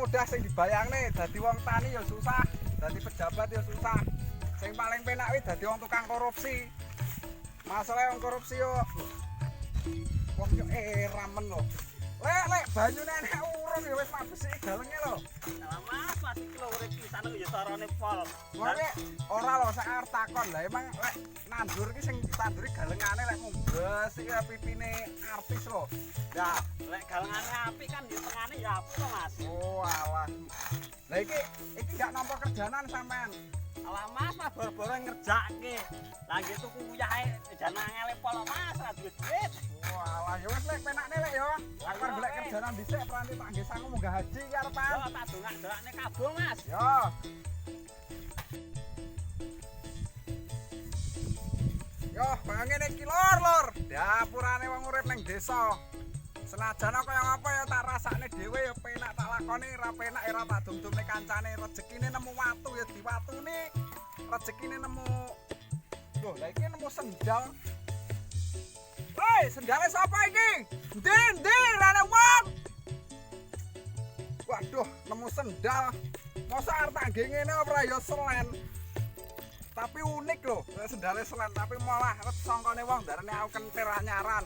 mudah sing dibayangne dadi wong tani ya susah, dadi pejabat ya susah. Sing paling penak kuwi dadi wong tukang korupsi. Masalah wong korupsi yo wong yo ramen lho. Lek banyune nek urung ya wis mabesi galenge lho. Lah Mas, masih kilo urip pisan kok ya sarane pol. Ngono ora lho sak arep takon. Lah emang lek nandur ki sing ditanduri galengane lek munggah sik pipine artis lho. Ya, lek galengane apik kan ya tengane ya apik to Mas. Oh alah. Lah iki gak nampa kerjanan sampean. Alah Mas, mah boro-boro ngerjakke. Lah nggih tuku uyahe jana ngele pol Mas, ra duit. Walah ya wis lek penakne lek ya. Aku arep golek kerjanan dhisik peranti tak nggih sangu munggah haji iki arepan. Yo tak dongak-dongakne kabung Mas. Yo. Yo, ngene iki lor. Dapurane wong urip ning desa. Senajan kaya ngapa ya tak rasakne dhewe ya penak tak lakoni, ra penak ya tak dum-dumne kancane. Rezekine nemu watu ya diwatuni. Rezekine nemu Loh, lah iki nemu sendal. Hei, sendalnya siapa iki? Ndi, rane wong. Waduh, nemu sendal. Masa arep tak nggih ngene ora ya selen. Tapi unik loh, sendalnya selen tapi malah ret sangkane wong darane aku kentir anyaran.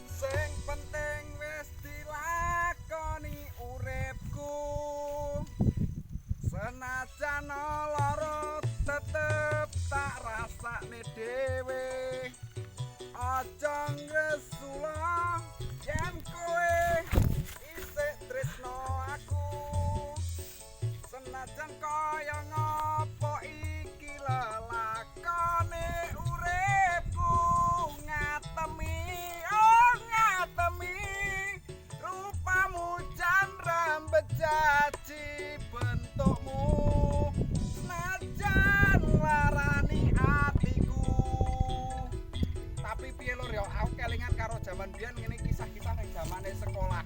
Sing penting wis dilakoni uripku. Senajan lara tetep tak rasakne dhewe. Aja ngresula yen kowe isih tresno aku. Senajan kaya ngopo iki lelakone uripku. Ngatemi rupamu jan rambet jaji bentukmu. Senajan larani atiku. Tapi piye lur ya, aku kelingan karo jaman biyen ngene kisah-kisah ning zamane sekolah.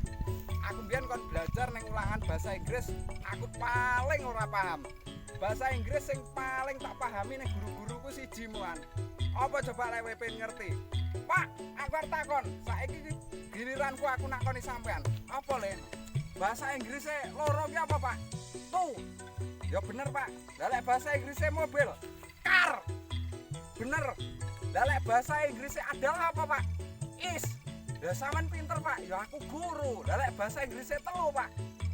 Aku biyen kon belajar ning ulangan bahasa Inggris, aku paling ora paham. Bahasa Inggris sing paling tak pahami ning guru-guruku siji muan. Apa coba lek WP ngerti? Pak, aku arep takon, saiki giliranku aku nakoni sampean. Apa le? Bahasa Inggrise loro ki apa, Pak? Tuh. Ya bener, Pak. Lah lek bahasa Inggrise mobil, car. Bener. Lah lek bahasa Inggrise adalah apa, Pak? Is. Lah sampean pinter, Pak. Ya aku guru. Lah lek bahasa Inggrise telu, Pak.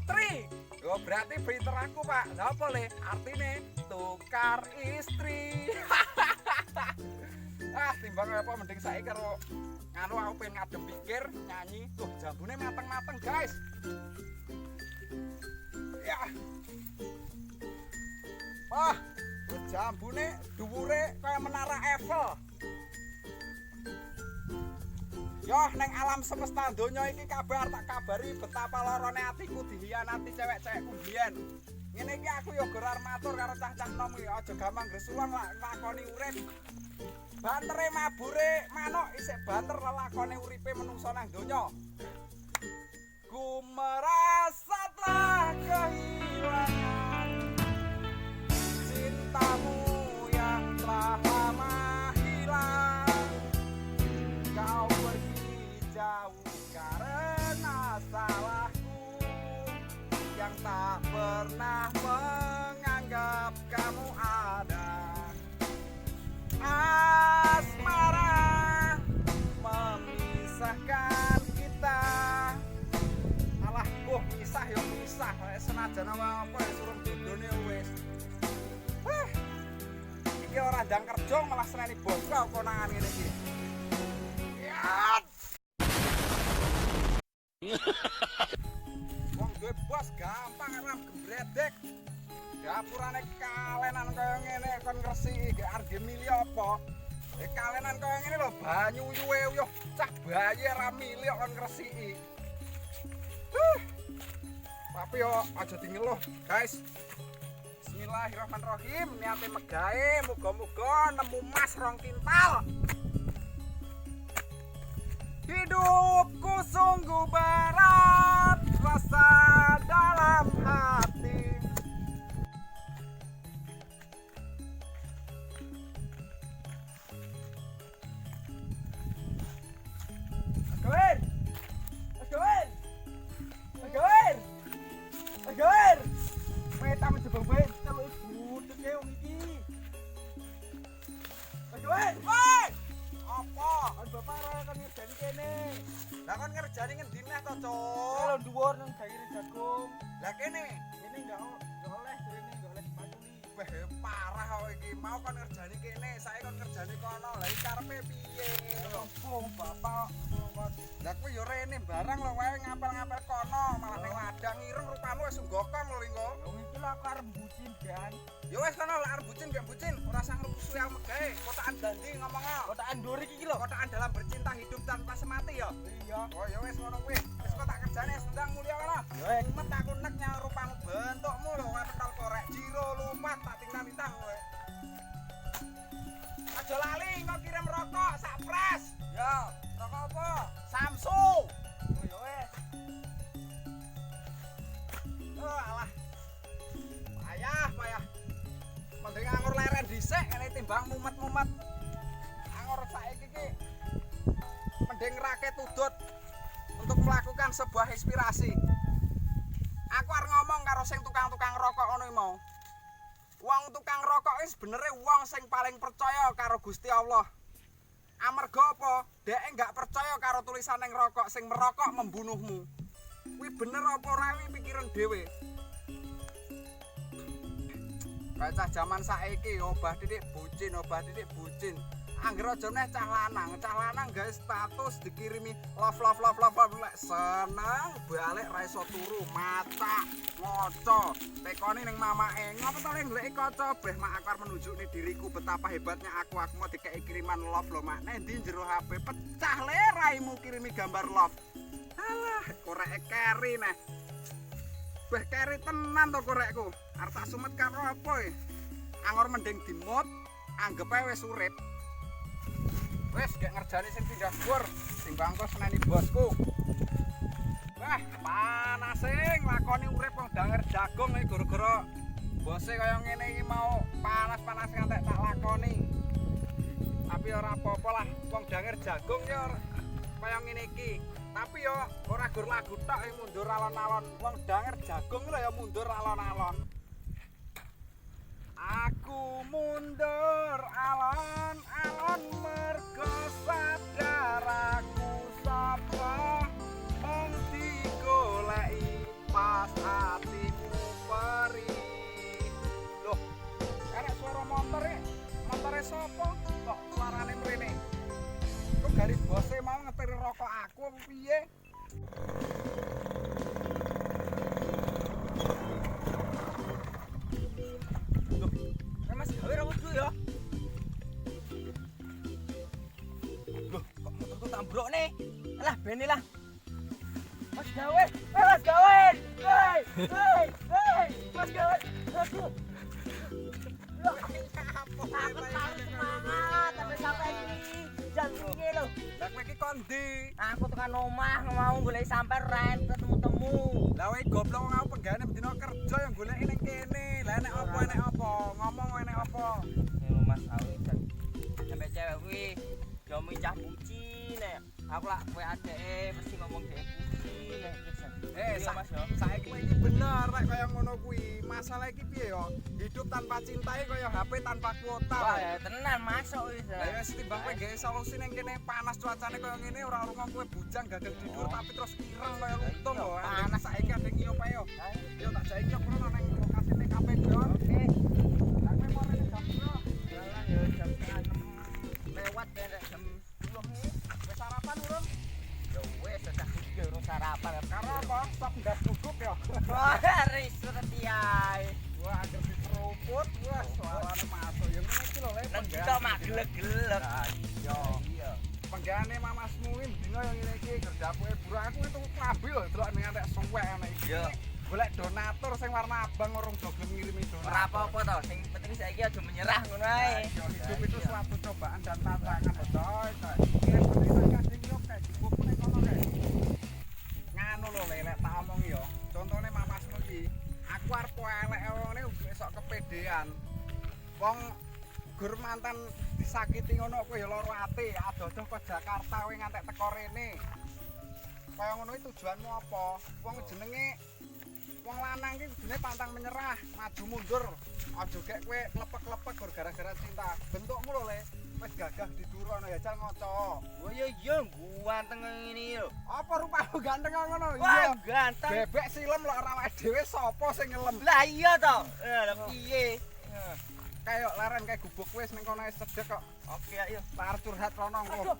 Tri. Yo berarti pinter aku, Pak. Lah apa le? Artine tukar istri. Timbang apa mending saiki karo nganu aku pengen ngadem pikir nyanyi. Tuh jambune mateng-mateng, guys. Ya. Wah, jambune dhuwure kaya menara Eiffel. Yo neng alam semesta donya iki kabar tak kabari betapa lorone atiku dihianati cewek-cewekku biyen. Ngene iki aku yo gur armatur karo cah-cah nom iki aja gampang gresulan lakoni urip. Bantere mabure manuk isih banter lelakone uripe menungso nang donya. Ku merasa telah kehilangan cintamu yang telah lama hilang. Kau pergi jauh karena salahku yang tak pernah menganggap kamu ada. Asmara memisahkan kita. Alah, misah ya misah. Senajan apa ya suruh dodone wis. Iki ora ndang kerja malah seneni bos kok konangan ngene iki. Wong duwe bos gampang arep gebredek. Dapurane kalenan kaya ngene kon ngresiki gek arep milih apa? Kalenan kaya ngene lho banyu uyuh cah bayi ra milih kon ngresiki. Tapi yo aja dingeluh, guys. Bismillahirrahmanirrahim. Niate megahe muga-muga nemu emas 2 kintal. Hidupku sungguh berat rasa dalam hati. tamu jebang bae celuk budek e wong iki. Aduh, Woi! Apa? kan bapak ora kan ngerjani kene. Lah kon ngerjani ngendi neh to, Cuk? Kalau dhuwur nang daerah jagung. Lah kene Ini enggak oleh durene enggak oleh dipaculi. weh parah kok iki. Mau kon ngerjani kene, saiki kon ngerjani kono. Lah iki karepe piye? Opo bapak kon Lah kuwi yo rene barang lho wae ngapel-ngapel kono, malah ning ladang ireng rupamu wis nggokong lho engko. wong iki lho aku arep bucin kan. Ya wis kono lek arep bucin gak bucin, ora usah ngrusuhi aku megawe. Kotakan dandi ngomongno. Kotakan ndurik iki lho. Kotakan dalam bercinta hidup tanpa semati ya. Iya. Oh ya wis ngono kuwi. Wis kok tak kerjane sendang mulya kono. Ya wis. Met aku nek nyang rupamu bentukmu lho wae pentol korek jiro lumat tak tinggal-tinggal kowe. Aja lali engko kirim rokok sak pres. Ya, rokok apa? Samsu. Oh ya wis. Oh alah. Payah. Mending anggur leren dhisik ngene timbang mumet-mumet. Anggur saiki iki mending raket udut untuk melakukan sebuah inspirasi. Aku arep ngomong karo sing tukang-tukang rokok ngono mau. Wong tukang rokok iki sebenere wong sing paling percaya karo Gusti Allah. Amarga apa? Dhek enggak percaya karo tulisan ning rokok sing merokok membunuhmu. Kuwi bener apa ora kuwi pikiran dhewe. Bocah zaman saiki obah titik bucin. Angger aja neh cah lanang gawe status dikirimi love lek seneng balik ra iso turu, maca, ngoco, tekoni ning mamake. Ngopo to lek ngleki kaca breh mak aku arep menunjukne diriku betapa hebatnya aku mau dikeki kiriman love lho mak. Nek ndi jero HP pecah le raimu kirimi gambar love. Alah, korek keri neh. Weh keri tenan to korekku. Arep tak sumet karo apa e? Angor mending dimut, anggep ae wis urip. Wes gak ngerjani sing pindah dhuwur, timbang kok seneni bosku. Wah, panas sing lakoni urip wong danger jagung iki gara-gara bose kaya ngene iki mau panas-panas ngantek tak lakoni. Tapi ora apa-apa lah, wong danger jagung ya kaya ngene iki. Tapi yo ora gur lagu tok mundur alon-alon. Wong danger jagung lho ya mundur alon-alon. Aku mundur alon-alon mergo sadar aku sapa mung digoleki pas atimu perih. Loh, arek suara motor e. Motore sapa? Kok suarane mrene? Kok garis bose mau ngetir rokok aku apa piye? Mas gawe ra wudu ya. Loh, kok motorku tambrok nih? Alah, bene lah. Mas gawe. Mas gawe. Hei. Mas gawe. Aduh. Loh, aku tahu semangat tapi sampai ini jam ini loh. Lah kowe iki kon ndi? Aku tekan omah mau golek sampai ren ketemu-temu. Lah kowe goblok wong aku penggane dina kerja yang goleki ning kene. Lah enek apa? Ngomong enek apa? Yo Mas aku sampai cewek kuwi yo micah bucin nek. Aku lak kowe adeke mesti ngomong dhek bucin nek Mas yo. Saiki kowe iki bener rek kaya ngono kuwi. Masalah iki piye yo? Hidup tanpa cinta iki kaya HP tanpa kuota. Wah, ya tenan masuk wis. Lah wis timbang kowe gawe solusi ning kene panas cuacane kaya ngene ora rungo kowe bujang gagal tidur tapi terus ireng kaya lutung lho. Panas saiki ade ngiyop ae yo. Yo tak jake yo krono ning lokasi TKP yo. Oke. Lah kowe mau ning jam piro? Jalan yo jam 6 lewat rek jam 10 nih. Wis sarapan urung? Yo wis sudah urung sarapan. Karo apa? Sop ndas duduk yo. Wah, ris ae. Wah, anggere diseruput. Wah, suarane masuk yo ngene iki lho le. Nek mak gelek-gelek. Iya. Penggane mamasmu iki dina yo ngene iki kerja kowe buru aku itu klambi lho delok ning antek suwek ana iki. Yo. Golek donatur sing warna abang urung do gelem ngirimi donatur. Ora apa-apa to, sing penting saiki aja menyerah ngono ae. Hidup itu suatu cobaan dan tantangan lho, coy. Ini kadang yo kayak dibuku ning kono kae. Nganu lho lek tak omong yo. Contone mamasmu iki, aku arep elek wong ngene esok kepedean. Wong gur mantan disakiti ngono kowe ya lara ati, adoh-adoh ke Jakarta kowe ngantek teko rene. Kaya ngono iki tujuanmu apa? Wong jenenge Wong lanang ki kudune pantang menyerah, maju mundur. Aja gek kowe lepek-lepek gara-gara cinta. Bentukmu lho Le, wis gagah didurono ya jal ngoco. Oh iya ganteng ngene lho. Apa rupamu ganteng ngono? Wah, ganteng. Bebek silem lho ora awake dhewe sapa sing ngelem. Lah iya to. Lah piye? Kayak leren kayak gubuk wis ning kono wis cedek kok. Oke ayo. Lar curhat rono engko.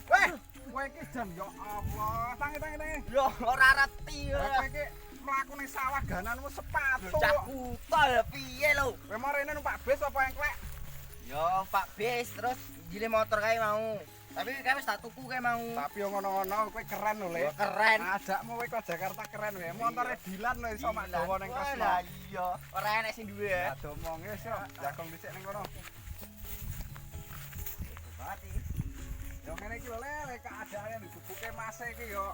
Kowe iki jan ya Allah. Tangi. Yo ora reti. Kowe iki mlaku ning sawah gananmu sepatu. Cak kuta ya piye lho? Kowe mau rene numpak bis apa engklek? Yo Pak Bis terus gile motor kae mau. Tapi kae wis tak tuku kae mau. Tapi yo ngono-ngono kowe keren lho, Le. Yo keren. Adakmu kowe kok Jakarta keren kowe. Motore Dilan lho iso mak dawa ning Kresna. Lah iya, ora enek sing duwe ya. Aduh mong wis yo, jakong dhisik ning kono. Mati. Yo ngene iki lho, Le, keadaane digebuke Mas iki yo.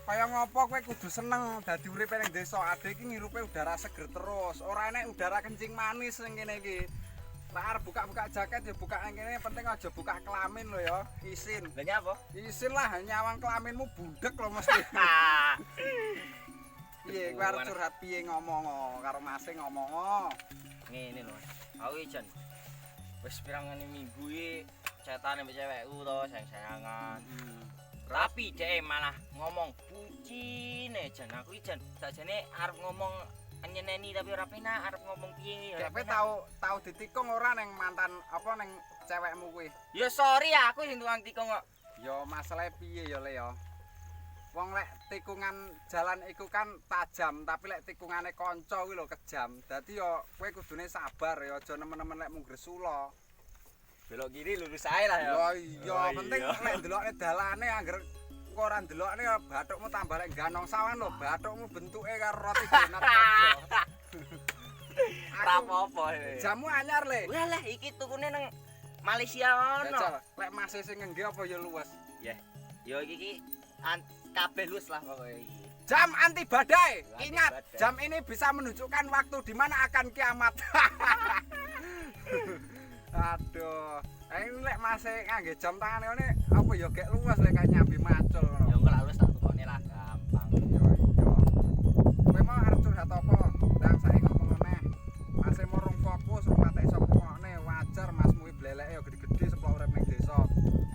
Kaya ngopo kowe kudu seneng dadi uripe ning desa. Ade iki ngirupe udara seger terus. Ora enek udara kencing manis ning kene iki. Lah arep buka-buka jaket ya buka nang kene, penting aja buka kelamin lho ya. Isin. Lah nyapa? Isin lah nyawang kelaminmu bundek lho mesti. Piye kowe arep curhat piye ngomong karo Mas ngomong. Ngene lho. Aku iki jan wis pirang minggu iki cetane mbek cewekku to sayang-sayangan. Tapi dhek malah ngomong bucine jan aku iki jan sakjane arep ngomong nyeneni tapi ora penak arep ngomong piye ya. Kowe tau ditikung ora ning mantan apa ning cewekmu kuwi? Ya sorry aku sing tukang tikung kok. Ya masalah piye ya Le ya. Wong lek tikungan jalan iku kan tajam, tapi lek tikungane kanca kuwi lho kejam. Dadi ya kowe kudune sabar ya aja nemen-nemen lek mung gresula. Belok kiri lurus ae lah ya. Ya iya, penting lek ndelokne dalane angger engko ora ndelokne ya bathukmu tambah lek ganong sawan lho, bathukmu bentuke karo roti donat. Ora apa-apa. Jamu anyar Le. Wah lah iki tukune nang Malaysia ono. Lek masih sing ngengge apa ya luwes. Ya. Yo iki kabeh luwes lah pokoke iki. Jam anti badai. Anti Ingat, badai. jam ini bisa menunjukkan waktu di mana akan kiamat. Aduh, ini lek masih ngangge jam tangan ngene apa ya gek luwes lek kayak nyambi macul ngono. Ya engko lak luwes tak tukone lah gampang. Iya. Kowe mau arep curhat apa? Ndang saiki ngomong meneh. Masih murung fokus, rumah tak iso ngomongne wajar masmu iki bleleke ya gede-gede seplok urip ning desa.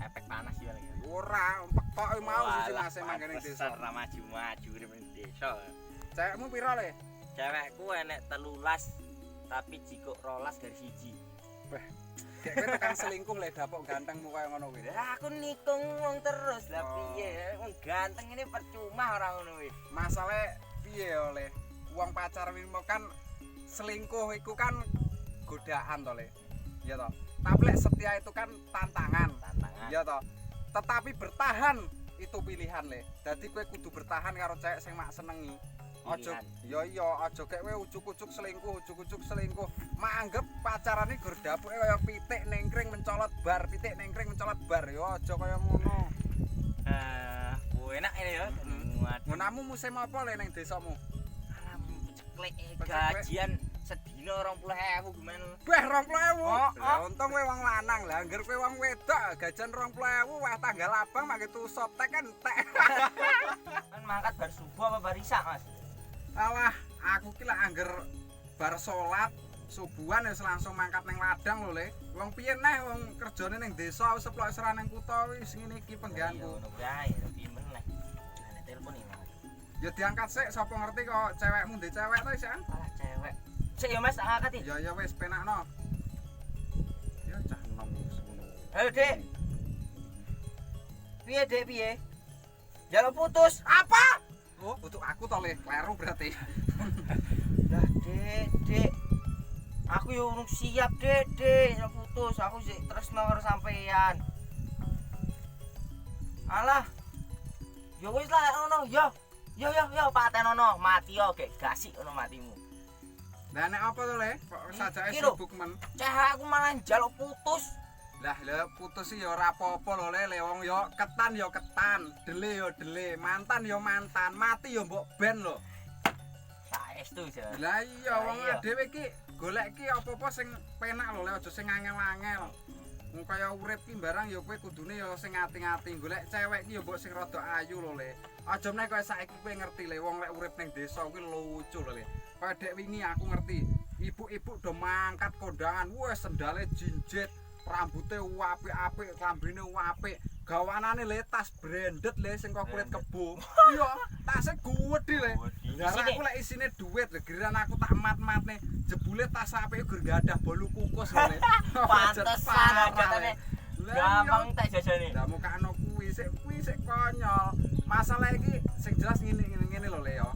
Efek panas ya lagi. Ora, pekok mau siji masih manggen ning desa. Ora maju-maju urip ning desa. Cewekmu pira Le? Cewekku enek 13 tapi jikuk 12 garis siji. Beh, kayak kowe tekan selingkuh Le dapuk gantengmu kaya ngono kuwi. Lah aku nikung wong terus lah Oh. piye wong ganteng ini percuma ora ngono kuwi. Masalah piye ya Le? Wong pacaran iki kan selingkuh iku kan godaan to Le. Iya toh. Tapi lek setia itu kan tantangan. Iya toh. Tetapi bertahan itu pilihan Le. Dadi kowe kudu bertahan karo cewek sing mak senengi. Ojo, iya aja kek kowe ujuk-ujuk selingkuh. Mak anggap pacaran iki gur dapuke kaya pitik nengkring mencolot bar, yo aja kaya ngono. Enak ini ya. Ngonamu musim apa Le ning desamu? Alam ceklek gajian sedina 20.000 gimana? Beh 20.000. Oh. Lah untung kowe wong lanang. Lah angger kowe wong wedok gajian 20.000 wah tanggal abang mak tusop tek entek. Kan mangkat bar subuh apa bar isya, Mas? Alah, aku ki lak angger bar salat subuhan wis langsung mangkat ning ladang lho Le. Wong piye neh wong kerjane ning desa wis seplok serah ning kutha wis ngene iki pengganggu. Ngono kuwi ae, pimen lah. Ana telepon iki, Mas. Ya diangkat sik sapa ngerti kok cewekmu ndek cewek to isian. Alah cewek. Sik ya Mas, tak angkat iki. Ya wis penakno. Ya cah enom wis ngono. Halo, Dek. Piye, Dek, piye? Jaluk putus. Apa? Oh, untuk aku to Le, kleru berarti. Lah, Dek. Aku yo urung siap, Dek. Ya putus, aku sik tresno karo sampean. Alah. Yo wis lah ngono, yo. Yo patenono, mati yo gek gasik ngono matimu. Lah nek apa to Le? Kok sajake Iki lho. sibuk men. Cah aku malah njaluk putus. Lah putus sih ya ora apa-apa lho Le, wong ya ketan, dele ya dele, mantan ya mantan, mati ya mbok ben lho. Saestu jan. Lah iya wong Iya. dhewe iki golek ki apa-apa sing penak lho Le, aja sing angel-angel. Wong kaya urip ki barang ya kowe kudune ya sing ngati-ngati golek cewek ki ya mbok sing rada ayu lho Le. Aja meneh kaya saiki kowe ngerti Le wong lek urip ning desa kuwi lucu lho Le. Kaya dek wingi aku ngerti. Ibu-ibu do mangkat kondangan, wes sendale jinjet, rambute apik-apik, klambine apik, gawanane le tas branded le sing kok kulit kebo. Iya, tase gede le. Lah aku lek isine duit, giliran aku tak mat-matne, jebule tas apik gur gadah bolu kukus le. Pantesan ajatane gampang tak jajane. Lah mukane kuwi sik konyol. Masalah iki sing jelas ngene lho le ya.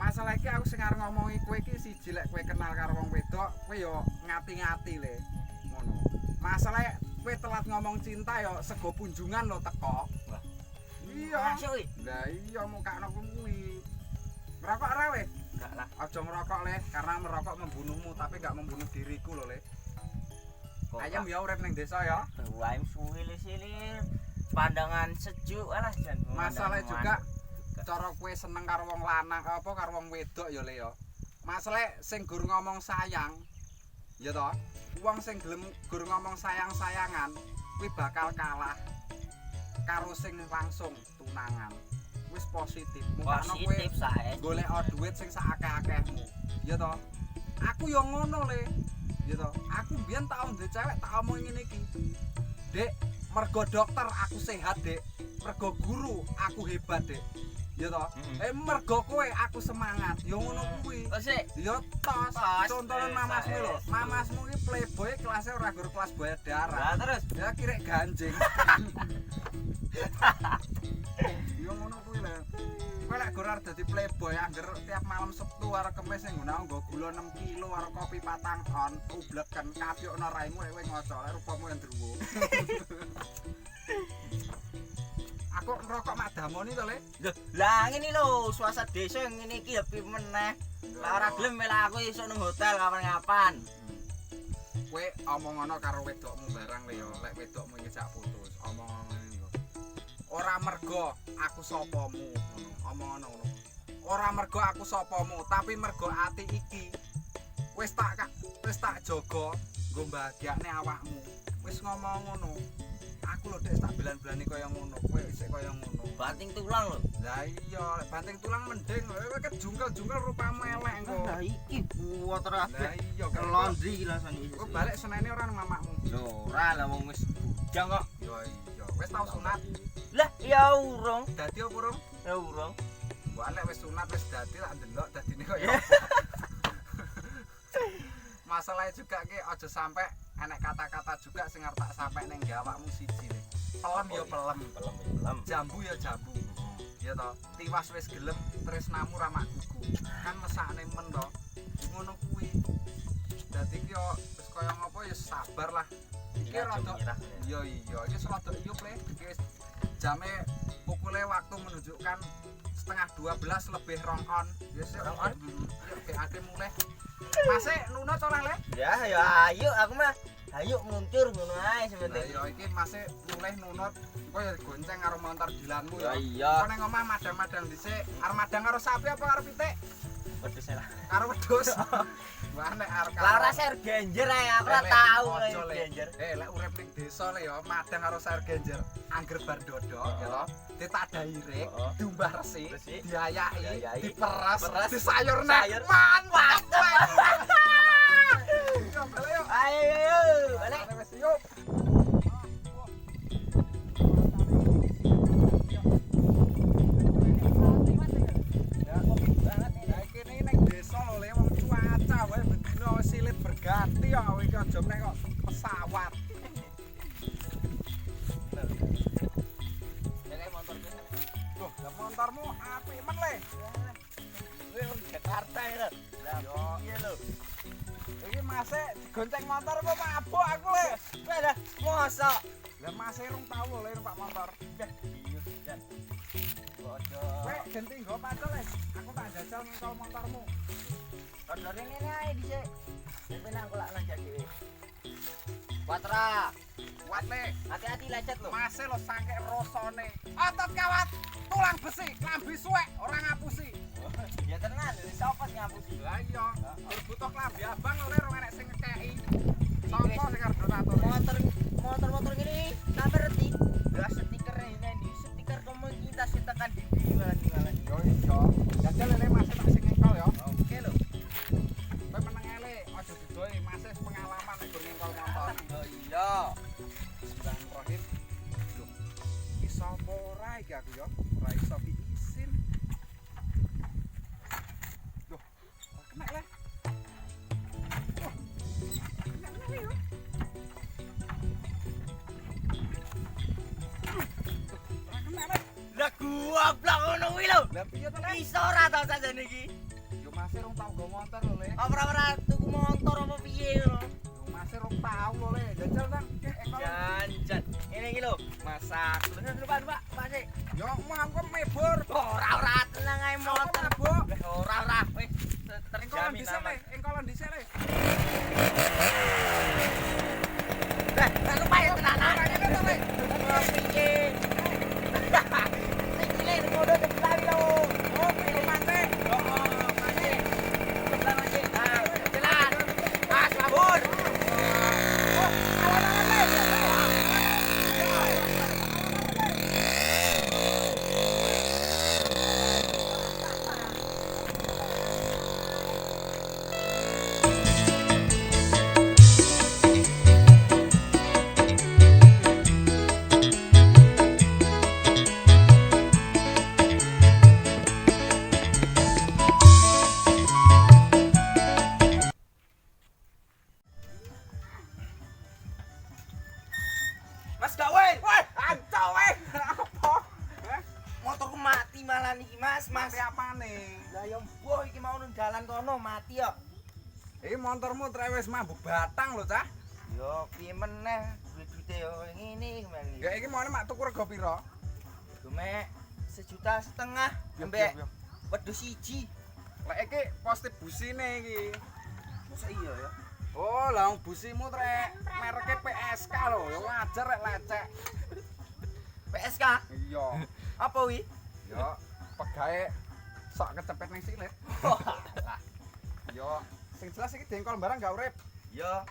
Masalah iki aku sing arep ngomongi kowe iki siji lek kowe kenal karo wong wedok, kowe yo ngati-ngati le. Ngono. Masalah kowe telat ngomong cinta yo sego punjungan lo teko. Wah. Iya. Masuk iki. Lah iya mukakno kuwi. Merokok ora le? Enggak lah. Aja merokok le, karena merokok membunuhmu tapi enggak membunuh diriku lho le. Ayam ya urip ning desa ya. Wae suwi-silir. Pandangan sejuk alah jan. Masalah juga cara kowe seneng karo wong lanang apa karo wong wedok ya le ya. Masalah sing gur ngomong sayang ya toh. Wong sing gelem gur ngomong sayang-sayangan kuwi bakal kalah karo sing langsung tunangan. Wis positif. Mukane kowe golek duit sing sakake-akehmu. Ya toh. Aku yo ngono le. Ya toh. Aku mbiyen tak ndek cewek tak omong ngene iki. Dek, mergo dokter aku sehat, Dek. Mergo guru aku hebat, Dek. Ya toh. Mergo kowe aku semangat. Ya ngono kuwi. Sik. Ya tos. Contohnya mamasmu lho. Mamasmu iki playboy kelasnya ora gur kelas boya darah. Lah terus Ya kirek ganjing. Ya ngono kuwi lho. Kowe lek gur arep dadi playboy angger tiap malam Sabtu arep Kamis ning nggo gula 6 kilo arep kopi 4 on, ubleken kapyokno raimu kowe ngoco, lek rupamu yang druwo. Aku ngerokok mak damoni to, Le. Lah ngene lho, suasana desa ngene iki ya piye meneh. Lah ora gelem mela aku iso nang hotel kapan-kapan. Kowe omong ngono karo wedokmu barang le ya, lek wedokmu iki jak putus, omong ngono lho. Ora mergo aku sapamu, ngono. Omong ngono. Ora mergo aku sapamu, tapi mergo ati iki wis tak jaga nggo mbahagiakne awakmu. Wis ngomong ngono. Aku lho Dek tak belan-belani kaya ngono, kowe isih kaya ngono. Banting tulang lho. Lah iya, lek banting tulang mending kowe kejungkel-jungkel rupamu elek engko. Lah iki buat ora Lah iya, kelondri iki rasane iki. Kowe balik senene ora nang mamakmu. Lho, ora lah wong wis bujang kok. Yo iya, wis tau sunat. Lah ya urung. Dadi opo urung? Ya urung. Mbok lek wis sunat wis dadi tak ndelok dadine kaya apa. Masalahnya juga ki aja sampai enek kata-kata juga sing arep tak sampai ning awakmu siji le. Pelem ya pelem. Jambu ya jambu. Ya toh, tiwas wis gelem tresnamu ra mak gugu. Kan mesakne men to. Ngono kuwi. Dadi ki yo wis kaya ngopo ya sabar lah. Iki rada iya iki rada iyup le. Iki wis jame pukule waktu menunjukkan 11:30 lebih rong-on. Ya sik rong-on. Yo BAT mulai. Masih nuno to Le? Ya ayo aku mah ayo meluncur ngono ae sebentar. Ya iki masih mulai nunut. Kowe ya gonceng karo montor dilanmu Ya ya. iya. Kowe ning omah madang-madang dhisik. Arep madang karo sapi apa karo pitik? Wedhus lah. Karo wedhus. Wah nek arep Lah ora ser genjer ae aku ora tau genjer. Lek urip ning desa le ya madang karo sayur genjer. Angger bar dodok ya to. Ditadahirik, diumbah resi, diayaki, diperes, disayurne. Mantap. Yo balik yo. Ayo balik. Wis yuk. Silit berganti ya iki aja meneh kok pesawat. Jadi motor kene. Loh, lah motormu apik men le. Wis Jakarta ya. Lah iya lho. Iki masih digonceng motor apa mabuk aku le. Wis dah mosok. Lah masih rung tau lho le numpak motor. Dah iya dan. Bodoh. Kowe genti nggo pacul le. Aku tak jajal ngkol motormu. Motor ini ae dhisik. Sampeyan aku lak nang dhewe. Patra, Kuat le. hati-hati lecet lho. Masih lo sangke rosone. Otot kawat, tulang besi, klambi suwek, ora ngapusi. Ya tenan, sapa sing ngapusi? Lah iya, butuh klambi abang lho le rong enek sing ngekeki. Sopo sing arep donatur? motor gini sampai reti. Ya stiker ini di stiker komunitas tekan di malah. Yo iso. Jajal lele masih tak sing engkol ya. Oke lho. Kowe meneng ele aja didoi masih pengalaman nek gur ngengkol motor. Oh iya. Bismillahirrahmanirrahim. Loh. Iso apa ora iki aku ya? Ora iso diisin. Loh, ora kena le. Wah, kena le yo. Ora kena le. Lah goblok ngono kuwi lho. Lah piye to le? Iso ora tau sajane iki. Yo masih rong tau nggo motor lho le. Ora tuku motor apa piye ngono. Yo masih rong tau lho le. Jajal Bang. Engkol. Janjan. Ini iki lho, masak. Pak, Pak. Yo mangko mebur. Ora tenang ae motor. Bu. Ora wis Engkolan terjamin dhisik le, aman. engkolan dhisik le. Lah lumayan tenanan. Ora ngene to le. Piye? Sing cilik ngono dipelawi lho. Oh, piye mate? Oh, masih. Sebelah masih. Ah, jalan. Mas, kabur. Oh, awan-awan le. Mas gawe. Woi, ancol we. Apa? Heh, Motorku mati malah niki, Mas. mati apane? Lah yo mbuh iki mau nang dalan kono mati yo. Iki motormu trewes mabuk batang lho, Cah. Yo piye meneh duit-duite yo ngene kemarin. Ya iki mau mak tuku rego pira? Gumek 1,5 juta ambek wedhus siji. Lek iki poste busine iki. Masa iya ya? Oh, lah wong busimu trek mereke PSK lho, ya wajar rek lecek. PSK. Iya. Apa wi? Ya pegae sok kecepet ning silit. Yo, sing jelas iki dengkol barang gak urip. Yo.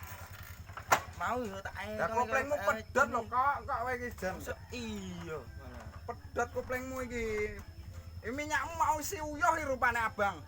Mau yo tak Lah koplengmu pedhot lho, kok kowe iki jan. Iya. Pedhot koplengmu iki. Iki minyakmu mau isi uyuh iki rupane abang.